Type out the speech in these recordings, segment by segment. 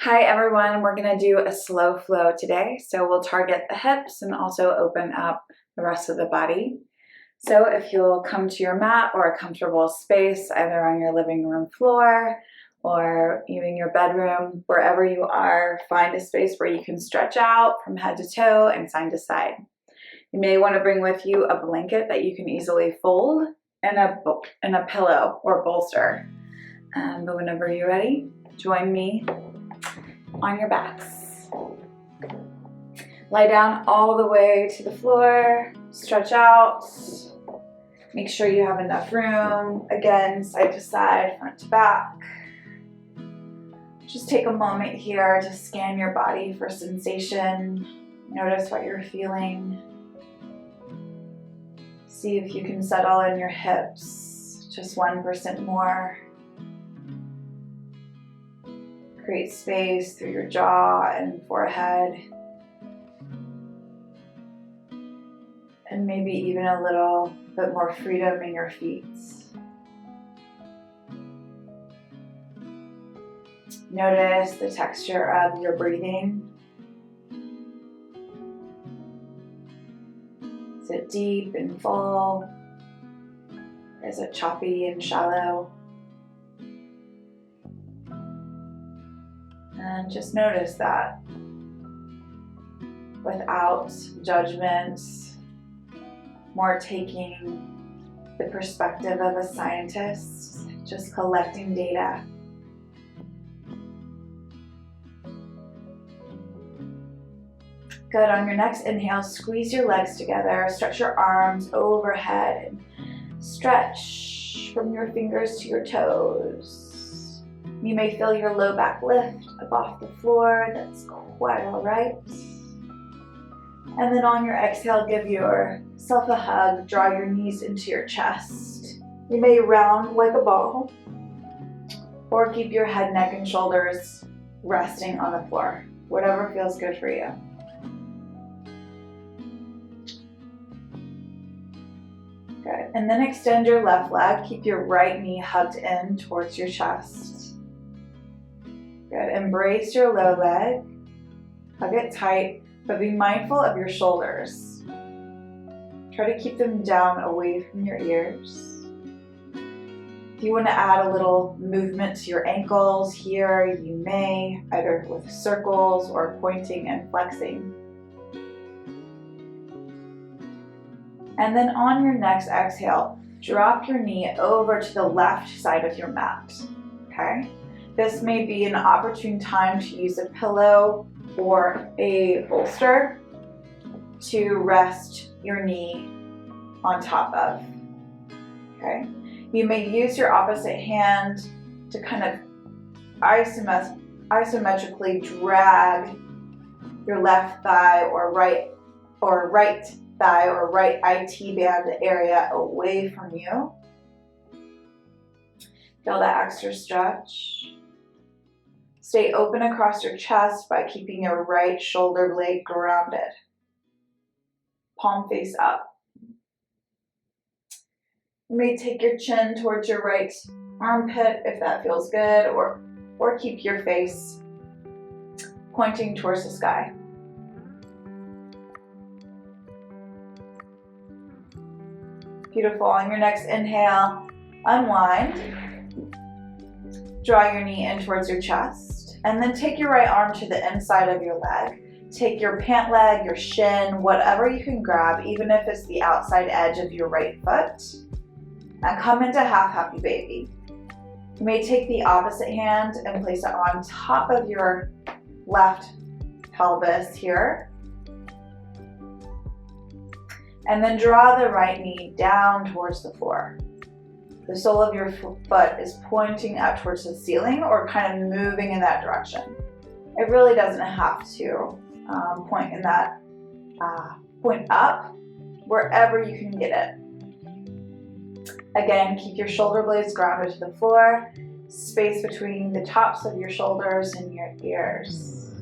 Hi everyone, we're going to do a slow flow today. So we'll target the hips and also open up the rest of the body. So if you'll come to your mat or a comfortable space, either on your living room floor or even your bedroom, wherever you are, find a space where you can stretch out from head to toe and side to side. You may want to bring with you a blanket that you can easily fold and a pillow or bolster. But whenever you're ready, join me on your backs. Lie down all the way to the floor, stretch out. Make sure you have enough room, again, side to side, front to back. Just take a moment here to scan your body for sensation. Notice what you're feeling. See if you can settle in your hips, just 1% more. Create space through your jaw and forehead. And maybe even a little bit more freedom in your feet. Notice the texture of your breathing. Is it deep and full? Or is it choppy and shallow? And just notice that without judgment, more taking the perspective of a scientist, just collecting data. Good. On your next inhale, squeeze your legs together, stretch your arms overhead, and stretch from your fingers to your toes. You may feel your low back lift up off the floor. That's quite all right. And then on your exhale, give yourself a hug. Draw your knees into your chest. You may round like a ball or keep your head, neck, and shoulders resting on the floor. Whatever feels good for you. Good. And then extend your left leg. Keep your right knee hugged in towards your chest. Good. Embrace your low leg. Hug it tight, but be mindful of your shoulders. Try to keep them down away from your ears. If you want to add a little movement to your ankles here, you may, either with circles or pointing and flexing. And then on your next exhale, drop your knee over to the left side of your mat. Okay? This may be an opportune time to use a pillow or a bolster to rest your knee on top of. Okay? You may use your opposite hand to kind of isometrically drag your left thigh or right thigh or right IT band area away from you. Feel that extra stretch. Stay open across your chest by keeping your right shoulder blade grounded. Palm face up. You may take your chin towards your right armpit if that feels good, or keep your face pointing towards the sky. Beautiful. On your next inhale, unwind. Draw your knee in towards your chest, and then take your right arm to the inside of your leg. Take your pant leg, your shin, whatever you can grab, even if it's the outside edge of your right foot, and come into half happy baby. You may take the opposite hand and place it on top of your left pelvis here. And then draw the right knee down towards the floor. The sole of your foot is pointing up towards the ceiling or kind of moving in that direction. It really doesn't have to point in that, point up, wherever you can get it. Again, keep your shoulder blades grounded to the floor, space between the tops of your shoulders and your ears.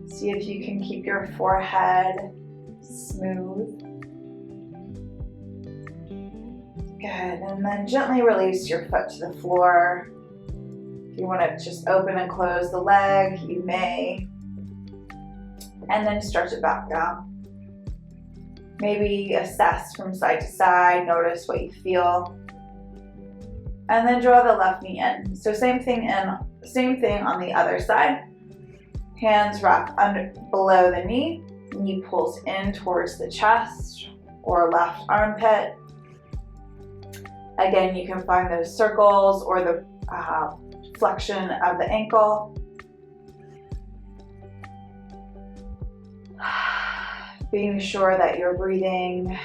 See if you can keep your forehead smooth. Good, and then gently release your foot to the floor. you want to just open and close the leg, you may. And then stretch it back down. Maybe assess from side to side, notice what you feel. And then draw the left knee in. So same thing on the other side. Hands wrap below the knee pulls in towards the chest or left armpit. Again, you can find those circles or the flexion of the ankle. Being sure that you're breathing.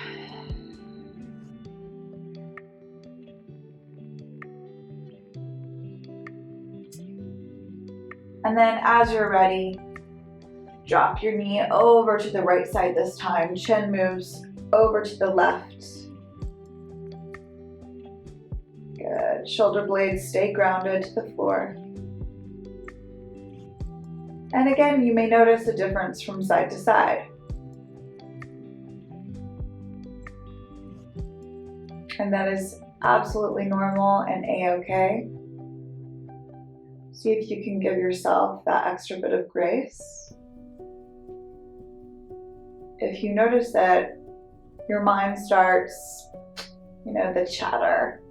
And then as you're ready, drop your knee over to the right side this time. Chin moves over to the left. Good. Shoulder blades stay grounded to the floor. And again, you may notice a difference from side to side. And that is absolutely normal and a-okay. See if you can give yourself that extra bit of grace. If you notice that your mind starts, the chatter,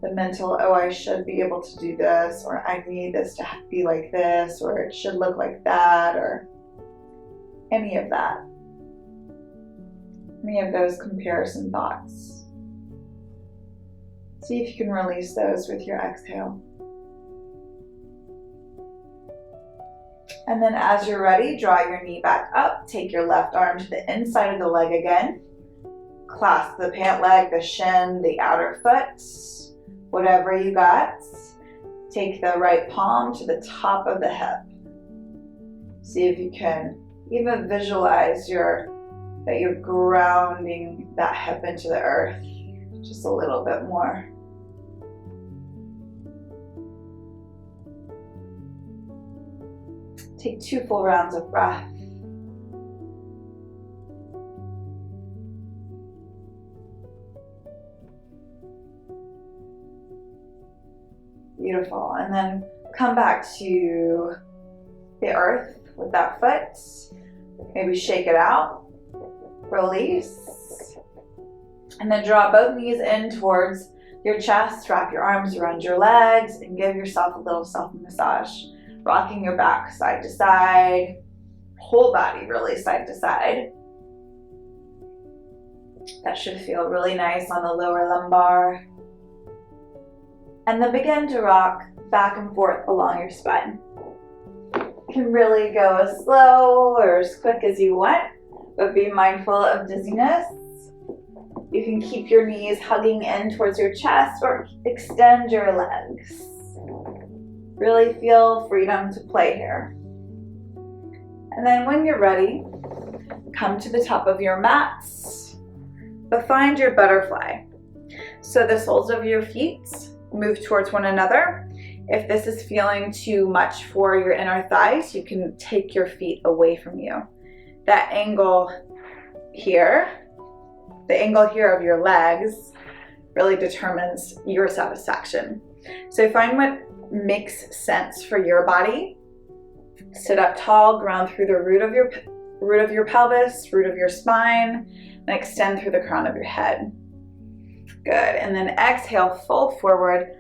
the mental, oh, I should be able to do this, or I need this to be like this, or it should look like that, or any of that. Any of those comparison thoughts. See if you can release those with your exhale. And then as you're ready, draw your knee back up. Take your left arm to the inside of the leg again. Clasp the pant leg, the shin, the outer foot, whatever you got. Take the right palm to the top of the hip. See if you can even visualize that you're grounding that hip into the earth just a little bit more. Take 2 full rounds of breath. Beautiful. And then come back to the earth with that foot. Maybe shake it out. Release. And then draw both knees in towards your chest. Wrap your arms around your legs and give yourself a little self-massage. Rocking your back side to side, whole body really side to side. That should feel really nice on the lower lumbar. And then begin to rock back and forth along your spine. You can really go as slow or as quick as you want, but be mindful of dizziness. You can keep your knees hugging in towards your chest or extend your legs. Really feel freedom to play here. And then when you're ready, come to the top of your mats, but find your butterfly. So the soles of your feet move towards one another. If this is feeling too much for your inner thighs, you can take your feet away from you. That angle here, the angle here of your legs really determines your satisfaction. So find what makes sense for your body. Sit up tall, ground through the root of your pelvis, root of your spine, and extend through the crown of your head. Good. And then exhale, fold forward.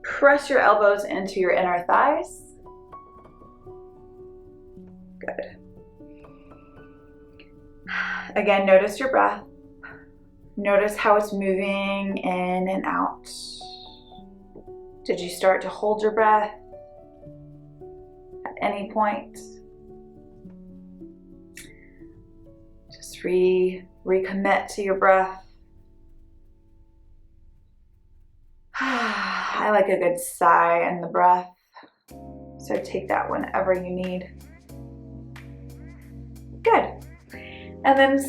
Press your elbows into your inner thighs. Good. Again, notice your breath. Notice how it's moving in and out. Did you start to hold your breath at any point? Just recommit to your breath. I like a good sigh in the breath, so take that whenever you need. Good. And then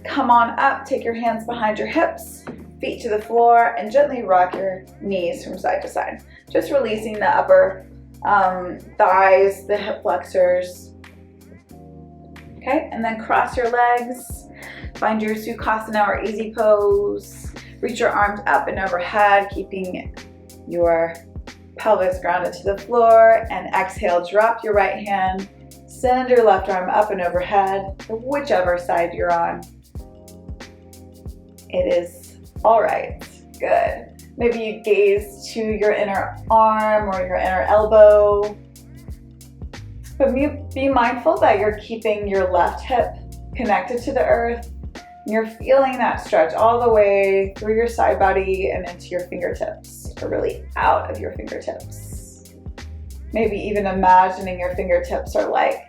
come on up, take your hands behind your hips, feet to the floor, and gently rock your knees from side to side. Just releasing the upper thighs, the hip flexors. Okay, and then cross your legs. Find your Sukhasana or easy pose. Reach your arms up and overhead, keeping your pelvis grounded to the floor, and exhale, drop your right hand, send your left arm up and overhead, whichever side you're on. It is all right. Good. Maybe you gaze to your inner arm or your inner elbow. But be mindful that you're keeping your left hip connected to the earth. And you're feeling that stretch all the way through your side body and into your fingertips, or really out of your fingertips. Maybe even imagining your fingertips are like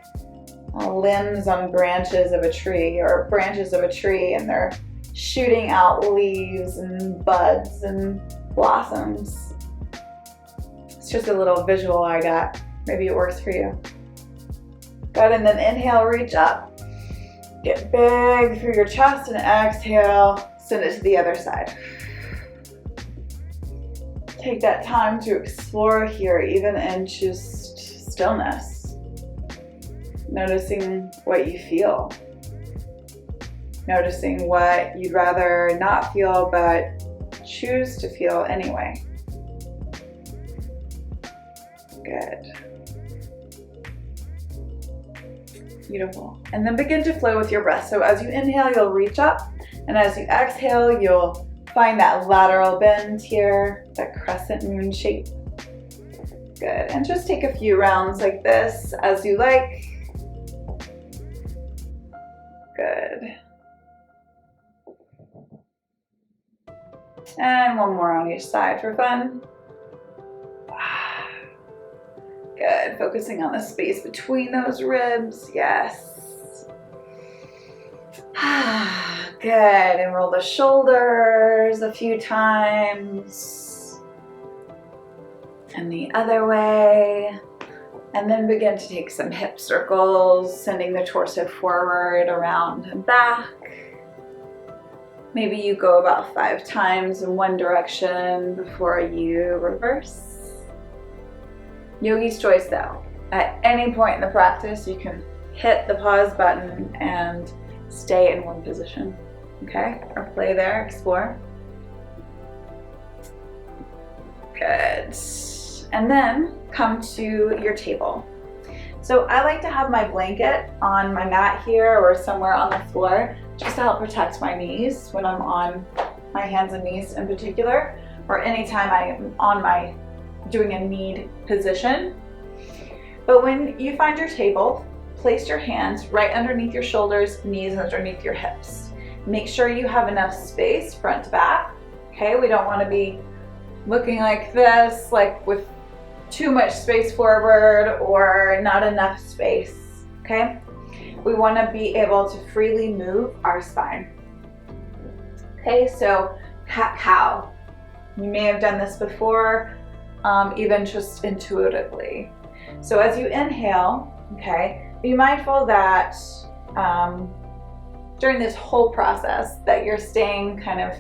limbs on branches of a tree, or branches of a tree, and they're shooting out leaves and buds and blossoms. It's just a little visual I got. Maybe it works for you. Good, and then inhale, reach up. Get big through your chest, and exhale, send it to the other side. Take that time to explore here, even in just stillness. Noticing what you feel. Noticing what you'd rather not feel, but choose to feel anyway. Good. Beautiful. And then begin to flow with your breath. So as you inhale, you'll reach up, and as you exhale, you'll find that lateral bend here, that crescent moon shape. Good. And just take a few rounds like this as you like. Good. And one more on each side for fun. Good. Focusing on the space between those ribs. Yes. Good. And roll the shoulders a few times. And the other way. And then begin to take some hip circles, sending the torso forward, around, and back. Maybe you go about 5 times in one direction before you reverse. Yogi's choice though. At any point in the practice, you can hit the pause button and stay in one position. Okay? Or play there, explore. Good. And then come to your table. So I like to have my blanket on my mat here or somewhere on the floor just to help protect my knees when I'm on my hands and knees in particular, or anytime I'm on doing a kneed position. But when you find your table, place your hands right underneath your shoulders, knees underneath your hips. Make sure you have enough space front to back. Okay, we don't want to be looking like this, like with too much space forward or not enough space. Okay, we want to be able to freely move our spine. Okay, so cat-cow. You may have done this before, even just intuitively. So as you inhale, okay, be mindful that during this whole process that you're staying kind of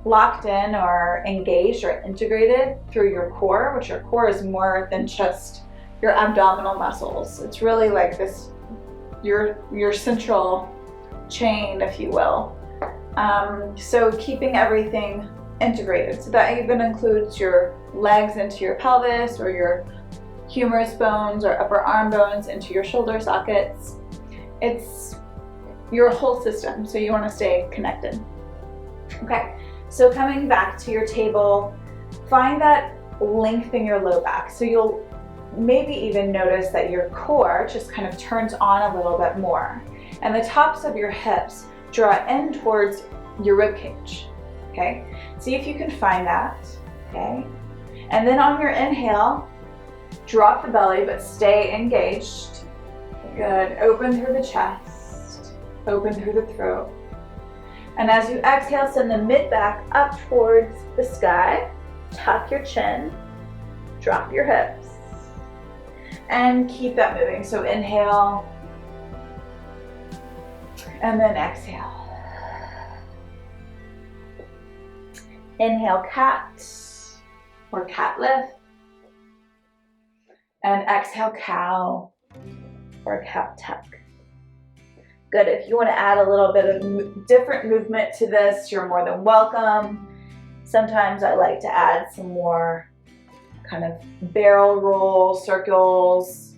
locked in or engaged or integrated through your core, which your core is more than just your abdominal muscles. It's really like this, your central chain, if you will. So keeping everything integrated. So that even includes your legs into your pelvis, or your humerus bones or upper arm bones into your shoulder sockets. It's your whole system, so you want to stay connected. Okay, so coming back to your table, find that length in your low back. So you'll maybe even notice that your core just kind of turns on a little bit more, and the tops of your hips draw in towards your rib cage. Okay, see if you can find that. Okay, and then on your inhale, drop the belly but stay engaged. Good. Open through the chest, open through the throat. And as you exhale, send the mid back up towards the sky. Tuck your chin, drop your hips, and keep that moving. So inhale, and then exhale. Inhale, cat or cat lift. And exhale, cow or cat tuck. Good. If you want to add a little bit of different movement to this, you're more than welcome. Sometimes I like to add some more kind of barrel roll circles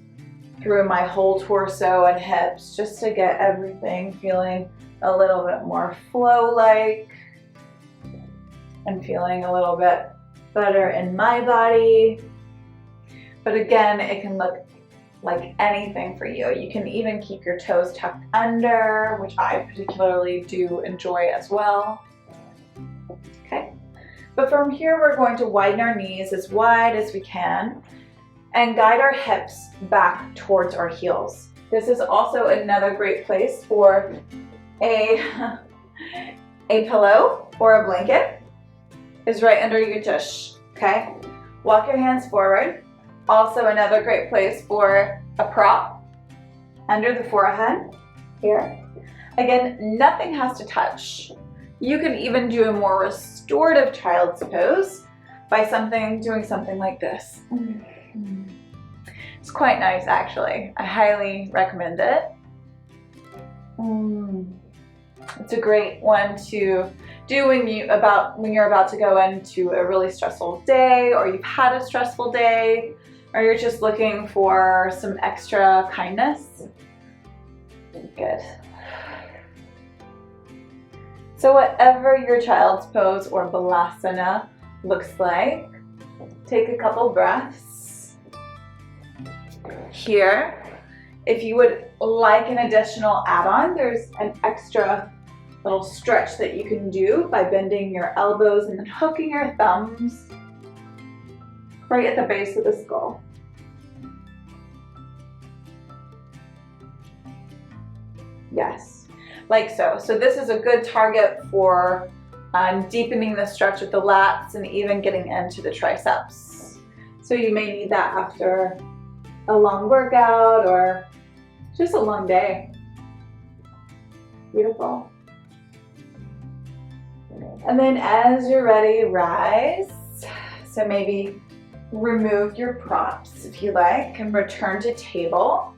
through my whole torso and hips just to get everything feeling a little bit more flow-like and feeling a little bit better in my body. But again, it can look like anything for you. You can even keep your toes tucked under, which I particularly do enjoy as well. Okay, but from here we're going to widen our knees as wide as we can and guide our hips back towards our heels. This is also another great place for a pillow or a blanket is right under your tush, okay? Walk your hands forward. Also another great place for a prop under the forehead here. Again, nothing has to touch. You can even do a more restorative child's pose by doing something like this. It's quite nice actually. I highly recommend it. It's a great one to do when you're about to go into a really stressful day, or you've had a stressful day, or you're just looking for some extra kindness. Good. So whatever your child's pose or balasana looks like, take a couple breaths. Here, if you would like an additional add-on, there's an extra little stretch that you can do by bending your elbows and then hooking your thumbs right at the base of the skull. Yes, like so. So this is a good target for deepening the stretch of the lats and even getting into the triceps. So you may need that after a long workout or just a long day. Beautiful. And then as you're ready, rise. So maybe remove your props if you like and return to table.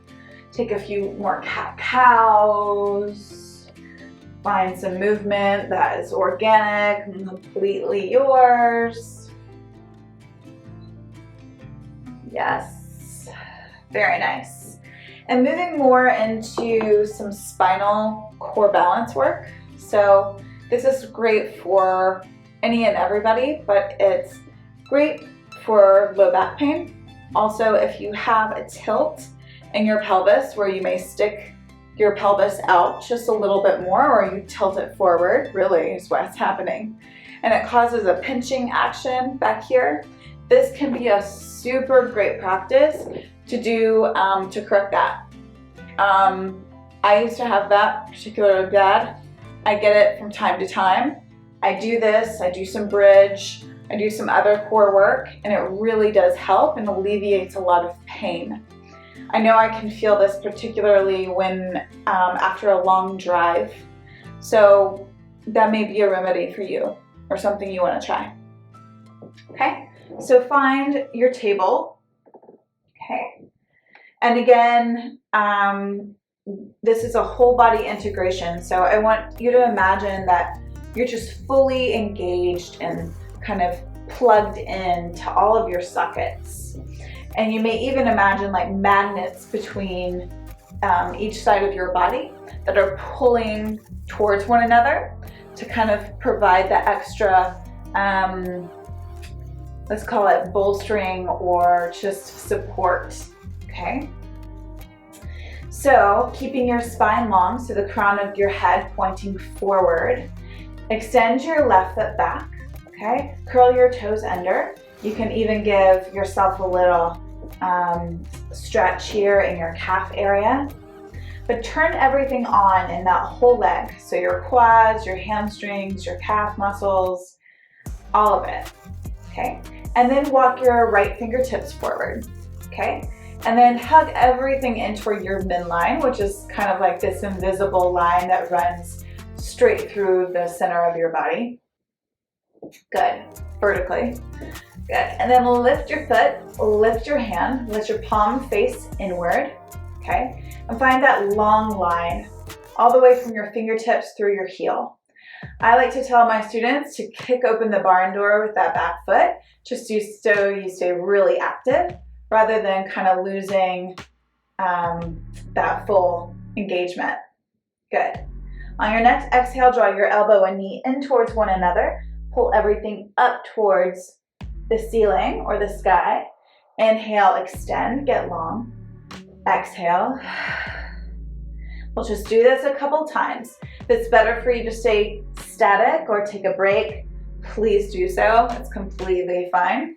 Take a few more cat-cows. Find some movement that is organic and completely yours. Yes, very nice. And moving more into some spinal core balance work. So this is great for any and everybody, but it's great for low back pain. Also, if you have a tilt in your pelvis where you may stick your pelvis out just a little bit more, or you tilt it forward, really is what's happening, and it causes a pinching action back here, this can be a super great practice to do to correct that. I used to have that particular bad. I get it from time to time. I do this, I do some bridge, I do some other core work, and it really does help and alleviates a lot of pain. I know I can feel this particularly when after a long drive. So that may be a remedy for you or something you want to try. Okay, so find your table. Okay, and again, this is a whole body integration. So I want you to imagine that you're just fully engaged and kind of plugged in to all of your sockets. And you may even imagine like magnets between each side of your body that are pulling towards one another to kind of provide that extra, let's call it bolstering or just support, okay? So keeping your spine long, so the crown of your head pointing forward, extend your left foot back, okay? Curl your toes under. You can even give yourself a little stretch here in your calf area, but turn everything on in that whole leg. So your quads, your hamstrings, your calf muscles, all of it, okay? And then walk your right fingertips forward, okay? And then hug everything in toward your midline, which is kind of like this invisible line that runs straight through the center of your body. Good, vertically. Good, and then lift your foot, lift your hand, let your palm face inward, okay? And find that long line all the way from your fingertips through your heel. I like to tell my students to kick open the barn door with that back foot just so you stay really active rather than kind of losing that full engagement. Good. On your next exhale, draw your elbow and knee in towards one another. Pull everything up towards the ceiling or the sky. Inhale, extend, get long. Exhale. We'll just do this a couple times. If it's better for you to stay static or take a break, please do so. It's completely fine.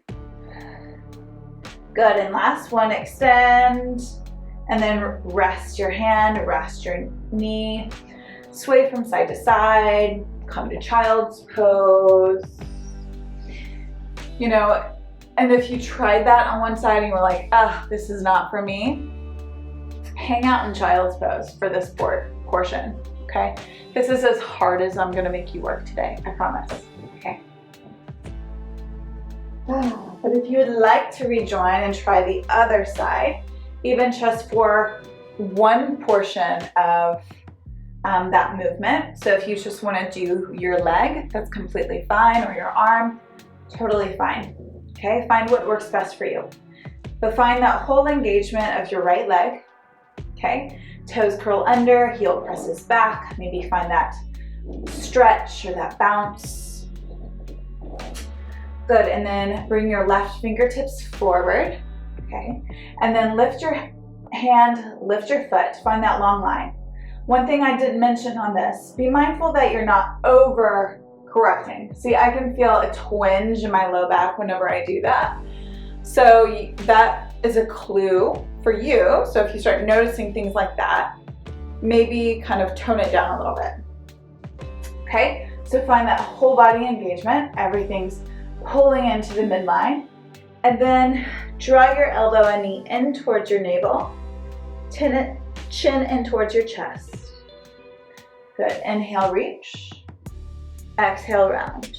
Good, and last one, extend, and then rest your hand, rest your knee, sway from side to side, come to child's pose. You know, and if you tried that on one side and you were like, this is not for me, hang out in child's pose for this portion, okay? This is as hard as I'm gonna make you work today, I promise, okay? But if you would like to rejoin and try the other side, even just for one portion of that movement, so if you just wanna do your leg, that's completely fine, or your arm, totally fine, okay? Find what works best for you. But find that whole engagement of your right leg, okay? Toes curl under, heel presses back, maybe find that stretch or that bounce. Good, and then bring your left fingertips forward, okay? And then lift your hand, lift your foot, find that long line. One thing I did mention on this, be mindful that you're not over correcting. See, I can feel a twinge in my low back whenever I do that. So that is a clue for you. So if you start noticing things like that, maybe kind of tone it down a little bit. Okay, so find that whole body engagement. Everything's pulling into the midline. And then draw your elbow and knee in towards your navel. Chin in towards your chest. Good, inhale, reach. Exhale, round.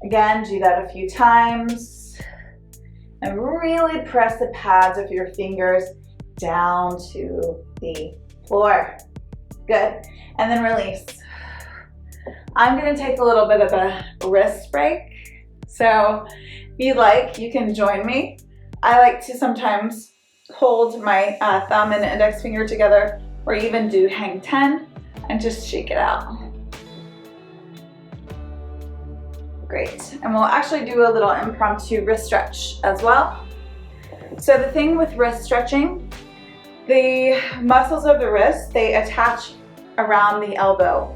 Again, do that a few times. And really press the pads of your fingers down to the floor. Good, and then release. I'm gonna take a little bit of a wrist break. So if you like, you can join me. I like to sometimes hold my thumb and index finger together, or even do hang 10 and just shake it out. Great, and we'll actually do a little impromptu wrist stretch as well. So the thing with wrist stretching, the muscles of the wrist, they attach around the elbow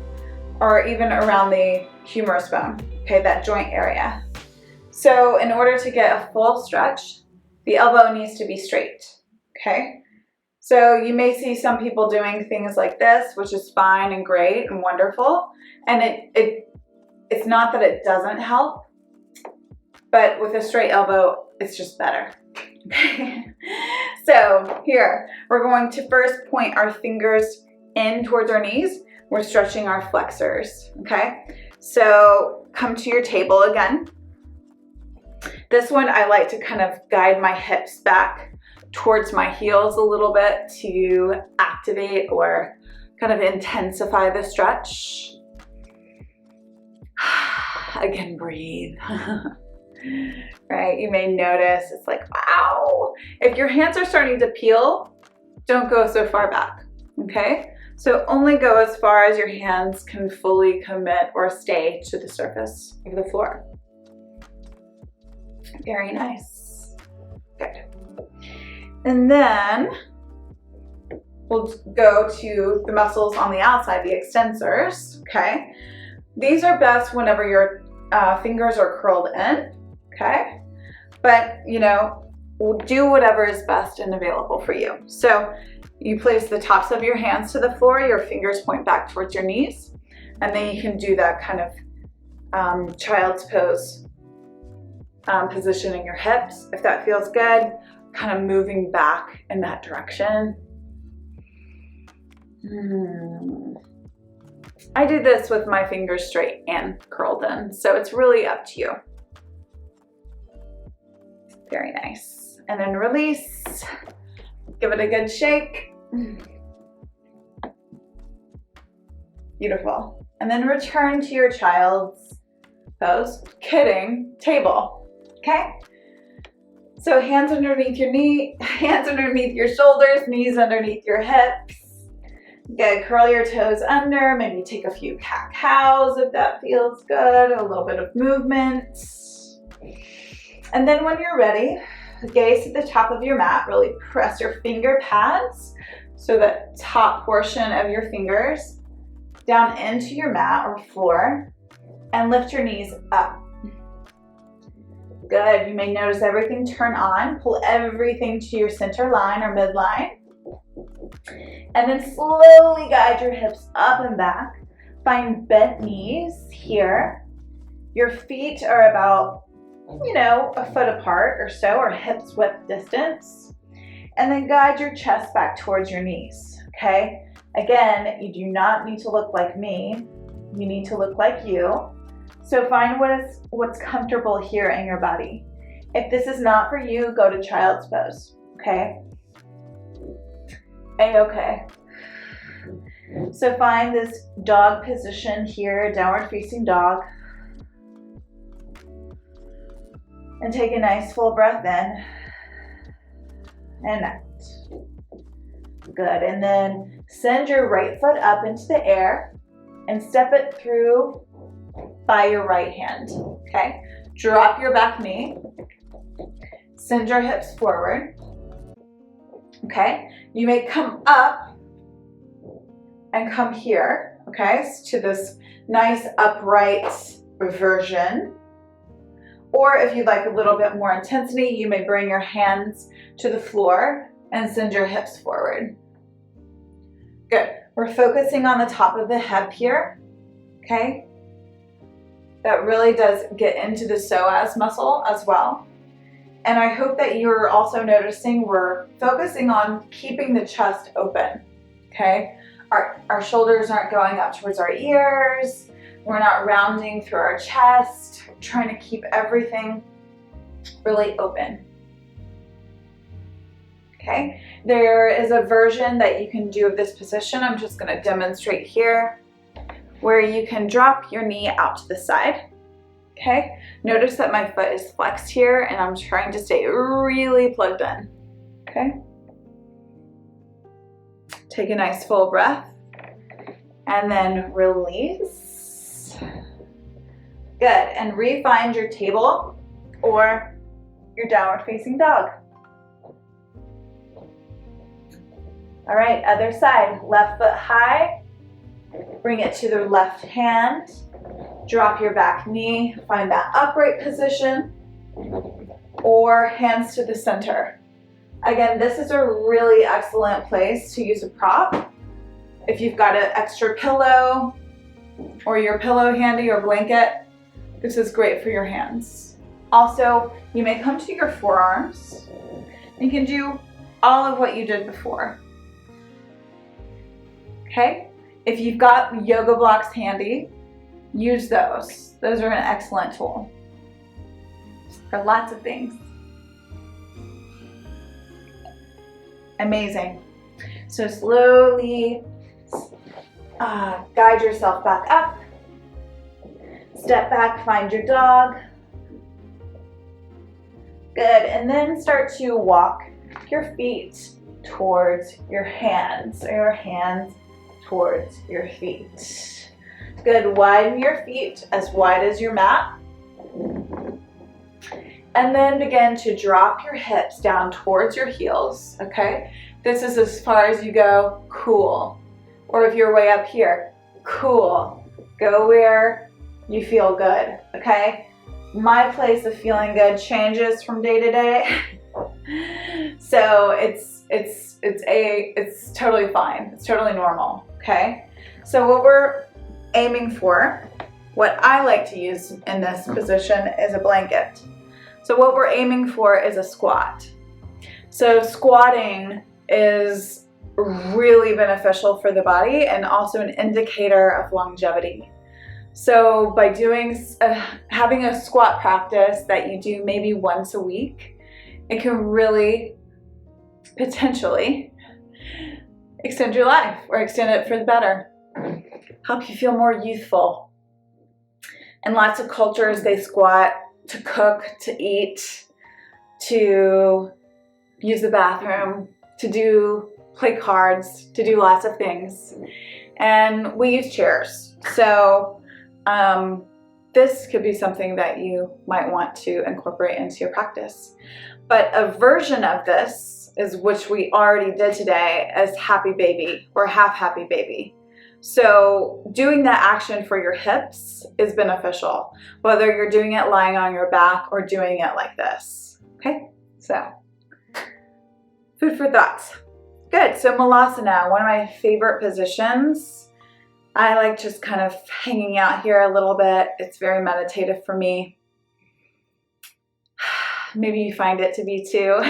or even around the humerus bone, okay, that joint area. So in order to get a full stretch, the elbow needs to be straight, okay? So you may see some people doing things like this, which is fine and great and wonderful, and it's not that it doesn't help, but with a straight elbow, it's just better. So here, we're going to first point our fingers in towards our knees. We're stretching our flexors, okay? So come to your table again. This one, I like to kind of guide my hips back towards my heels a little bit to activate or kind of intensify the stretch. Again, breathe. Right, you may notice it's like, wow. If your hands are starting to peel, don't go so far back, okay? So only go as far as your hands can fully commit or stay to the surface of the floor. Very nice. Good. And then we'll go to the muscles on the outside, the extensors, okay? These are best whenever your fingers are curled in, okay? But, you know, we'll do whatever is best and available for you. So you place the tops of your hands to the floor, your fingers point back towards your knees, and then you can do that kind of child's pose positioning your hips. If that feels good, kind of moving back in that direction. I do this with my fingers straight and curled in, so it's really up to you. Very nice. And then release. Give it a good shake. Beautiful. And then return to your child's pose. Kidding, table. Okay? So hands underneath your knee, hands underneath your shoulders, knees underneath your hips. Good, curl your toes under, maybe take a few cat-cows if that feels good, a little bit of movement. And then when you're ready, gaze at the top of your mat, really press your finger pads, so the top portion of your fingers, down into your mat or floor, and lift your knees up. Good, you may notice everything turn on, pull everything to your center line or midline. And then slowly guide your hips up and back. Find bent knees here. Your feet are about, a foot apart or so, or hips width distance. And then guide your chest back towards your knees, okay? Again, you do not need to look like me. You need to look like you. So find what's comfortable here in your body. If this is not for you, go to child's pose, okay? A-okay. So find this dog position here, downward facing dog. And take a nice full breath in and out. Good, and then send your right foot up into the air and step it through by your right hand, okay? Drop your back knee, send your hips forward, okay? You may come up and come here, okay, to this nice upright version. Or if you'd like a little bit more intensity, you may bring your hands to the floor and send your hips forward. Good. We're focusing on the top of the hip here, okay? That really does get into the psoas muscle as well. And I hope that you're also noticing we're focusing on keeping the chest open, okay? Our shoulders aren't going up towards our ears. We're not rounding through our chest. We're trying to keep everything really open. Okay, there is a version that you can do of this position. I'm just going to demonstrate here, where you can drop your knee out to the side. Okay, notice that my foot is flexed here and I'm trying to stay really plugged in. Okay, take a nice full breath and then release. Good, and re-find your table or your downward facing dog. All right, other side, left foot high, bring it to the left hand, drop your back knee, find that upright position, or hands to the center. Again, this is a really excellent place to use a prop. If you've got an extra pillow or your pillow handy or blanket, this is great for your hands. Also, you may come to your forearms. You can do all of what you did before. Okay, if you've got yoga blocks handy, use those. Those are an excellent tool for lots of things. Amazing. So slowly guide yourself back up. Step back, find your dog. Good, and then start to walk your feet towards your hands, or your hands towards your feet. Good, widen your feet as wide as your mat. And then begin to drop your hips down towards your heels, okay? This is as far as you go, cool. Or if you're way up here, cool. Go where you feel good, okay? My place of feeling good changes from day to day. So it's totally fine. It's totally normal, okay? So what we're aiming for, what I like to use in this position is a blanket. So what we're aiming for is a squat. So squatting is really beneficial for the body and also an indicator of longevity. So by having a squat practice that you do maybe once a week, it can really potentially extend your life or extend it for the better. Help you feel more youthful. In lots of cultures, they squat to cook, to eat, to use the bathroom, to play cards, to do lots of things. And we use chairs. So this could be something that you might want to incorporate into your practice. But a version of this is, which we already did today, as happy baby or half happy baby. So doing that action for your hips is beneficial, whether you're doing it lying on your back or doing it like this. Okay, so food for thought. Good. So Malasana, one of my favorite positions. I like just kind of hanging out here a little bit. It's very meditative for me. Maybe you find it to be too.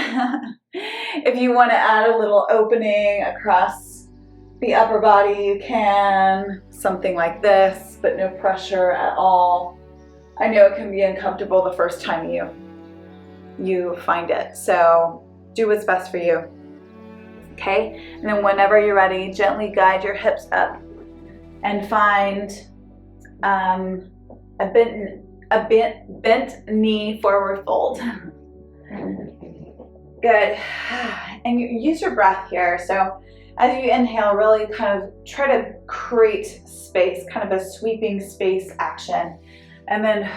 If you want to add a little opening across the upper body, you can. Something like this, but no pressure at all. I know it can be uncomfortable the first time you find it. So do what's best for you. Okay? And then whenever you're ready, gently guide your hips up and find a bent knee forward fold. Good. And you use your breath here. So as you inhale, really kind of try to create space, kind of a sweeping space action. And then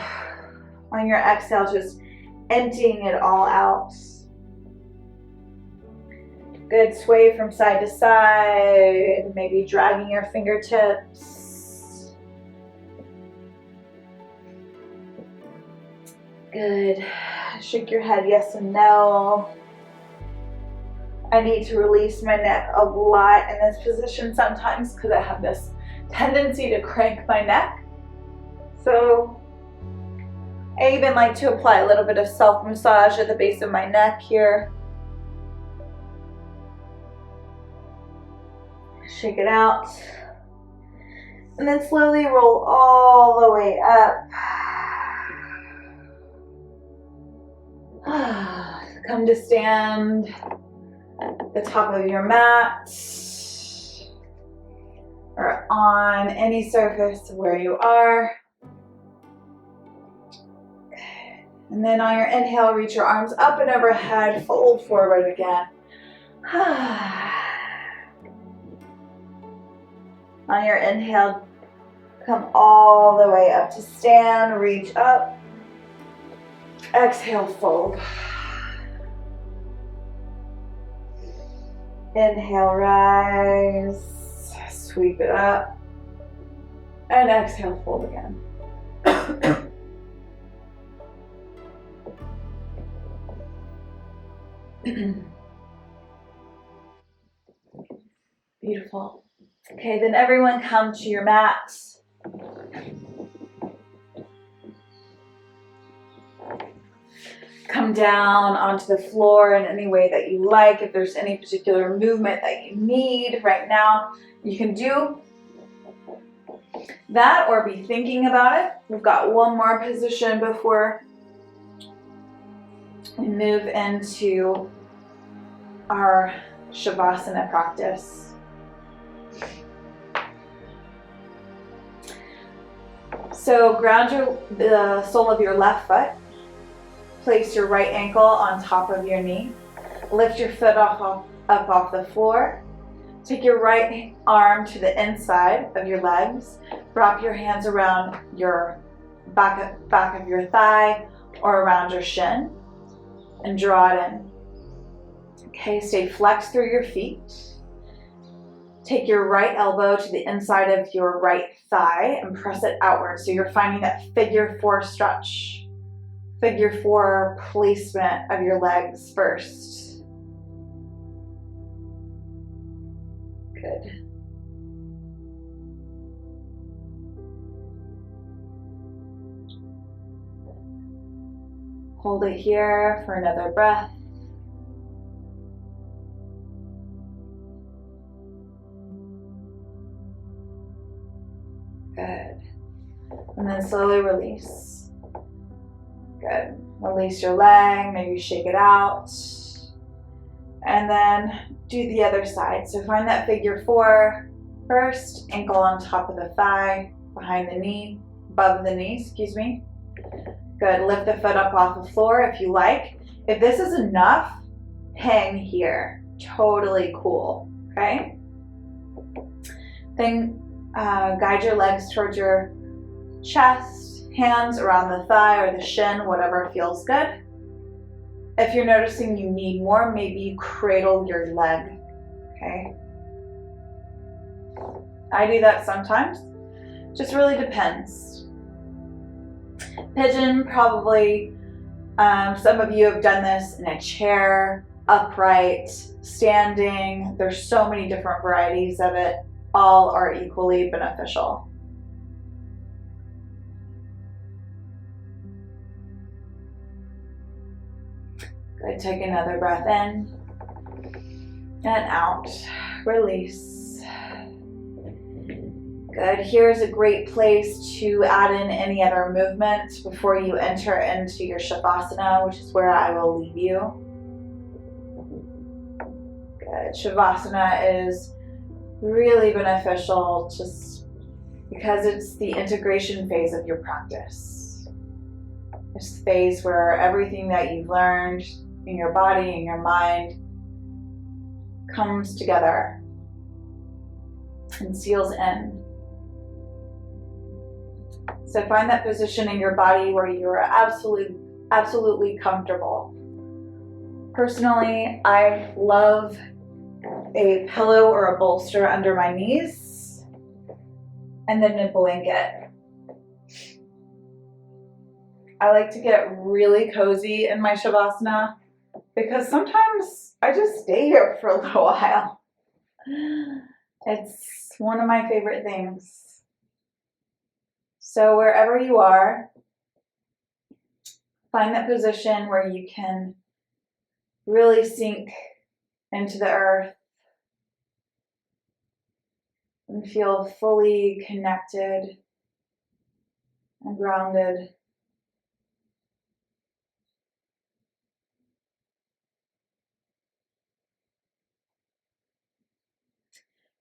on your exhale, just emptying it all out. Good. Sway from side to side, maybe dragging your fingertips. Good. Shake your head yes and no. I need to release my neck a lot in this position sometimes because I have this tendency to crank my neck. So I even like to apply a little bit of self-massage at the base of my neck here. Shake it out. And then slowly roll all the way up. Come to stand at the top of your mat or on any surface where you are. And then on your inhale, reach your arms up and overhead, fold forward again. On your inhale, come all the way up to stand, reach up. Exhale, fold. Inhale, rise, sweep it up, and exhale, fold again. Beautiful. Okay, then everyone come to your mats. Come down onto the floor in any way that you like. If there's any particular movement that you need right now, you can do that or be thinking about it. We've got one more position before we move into our Shavasana practice. So ground the sole of your left foot. Place your right ankle on top of your knee. Lift your foot up off the floor. Take your right arm to the inside of your legs. Wrap your hands around your back of your thigh or around your shin and draw it in. Okay, stay flexed through your feet. Take your right elbow to the inside of your right thigh and press it outward. So you're finding that figure 4 stretch. Figure 4 placement of your legs first. Good. Hold it here for another breath. Good. And then slowly release. Good. Release your leg, maybe shake it out. And then do the other side. So find that figure 4 first, ankle on top of the thigh, behind the knee, above the knee, excuse me. Good. Lift the foot up off the floor if you like. If this is enough, hang here. Totally cool. Okay? Then guide your legs towards your chest, hands around the thigh or the shin, whatever feels good. If you're noticing you need more, maybe you cradle your leg. Okay? I do that sometimes. Just really depends. Pigeon, probably some of you have done this in a chair, upright, standing. There's so many different varieties of it. All are equally beneficial. Good. Take another breath in and out. Release. Good. Here's a great place to add in any other movement before you enter into your Shavasana, which is where I will leave you. Good. Shavasana is really beneficial just because it's the integration phase of your practice. It's the phase where everything that you've learned in your body and your mind comes together and seals in. So find that position in your body where you are absolutely comfortable. Personally, I love a pillow or a bolster under my knees and then a blanket. I like to get really cozy in my Shavasana because sometimes I just stay here for a little while. It's one of my favorite things. So wherever you are, find that position where you can really sink into the earth and feel fully connected and grounded.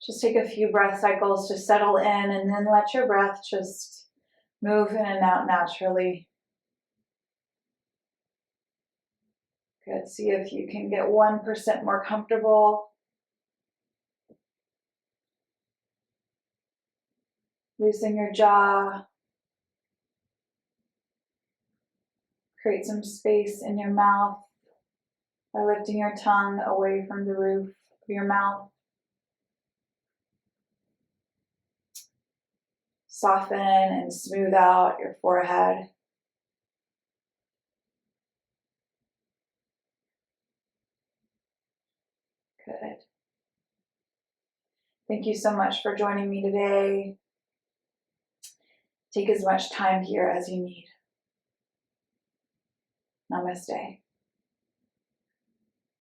Just take a few breath cycles to settle in and then let your breath just move in and out naturally. Good. See if you can get 1% more comfortable. Loosen your jaw. Create some space in your mouth by lifting your tongue away from the roof of your mouth. Soften and smooth out your forehead. Good. Thank you so much for joining me today. Take as much time here as you need. Namaste.